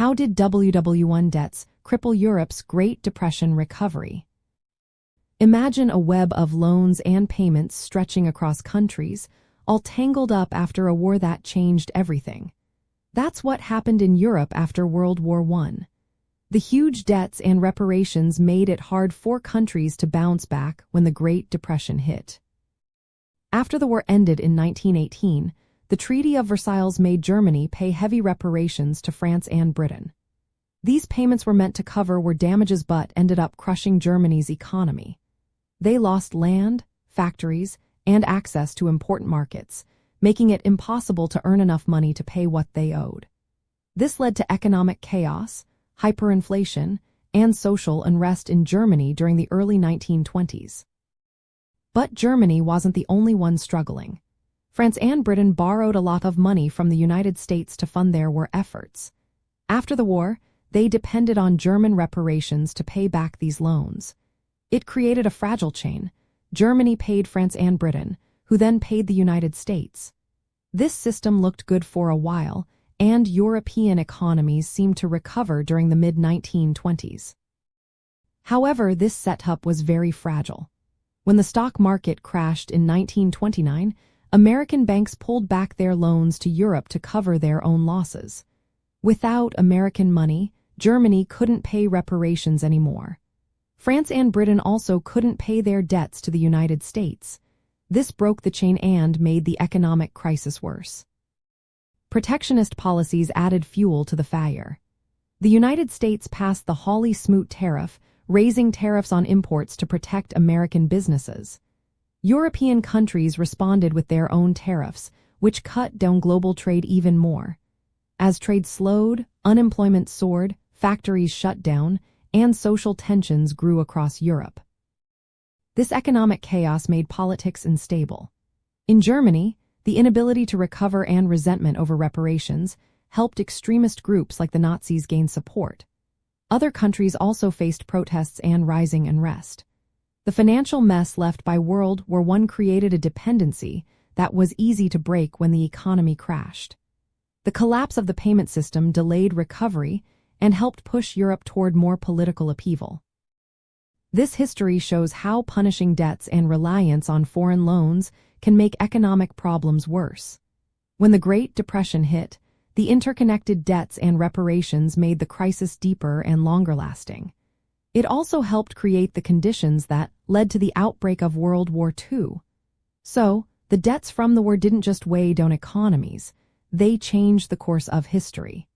How did WWI debts cripple Europe's Great Depression recovery? Imagine a web of loans and payments stretching across countries, all tangled up after a war that changed everything. That's what happened in Europe after World War I. The huge debts and reparations made it hard for countries to bounce back when the Great Depression hit. After the war ended in 1918, the Treaty of Versailles made Germany pay heavy reparations to France and Britain. These payments were meant to cover where damages but ended up crushing Germany's economy. They lost land, factories, and access to important markets, making it impossible to earn enough money to pay what they owed. This led to economic chaos, hyperinflation, and social unrest in Germany during the early 1920s. But Germany wasn't the only one struggling. France and Britain borrowed a lot of money from the United States to fund their war efforts. After the war, they depended on German reparations to pay back these loans. It created a fragile chain. Germany paid France and Britain, who then paid the United States. This system looked good for a while, and European economies seemed to recover during the mid-1920s. However, this setup was very fragile. When the stock market crashed in 1929, American banks pulled back their loans to Europe to cover their own losses. Without American money, Germany couldn't pay reparations anymore. France and Britain also couldn't pay their debts to the United States. This broke the chain and made the economic crisis worse. Protectionist policies added fuel to the fire. The United States passed the Hawley-Smoot tariff, raising tariffs on imports to protect American businesses. European countries responded with their own tariffs, which cut down global trade even more. As trade slowed, unemployment soared, factories shut down, and social tensions grew across Europe. This economic chaos made politics unstable. In Germany, the inability to recover and resentment over reparations helped extremist groups like the Nazis gain support. Other countries also faced protests and rising unrest. The financial mess left by World War I created a dependency that was easy to break when the economy crashed. The collapse of the payment system delayed recovery and helped push Europe toward more political upheaval. This history shows how punishing debts and reliance on foreign loans can make economic problems worse. When the Great Depression hit, the interconnected debts and reparations made the crisis deeper and longer-lasting. It also helped create the conditions that led to the outbreak of World War II. So, the debts from the war didn't just weigh down economies, they changed the course of history.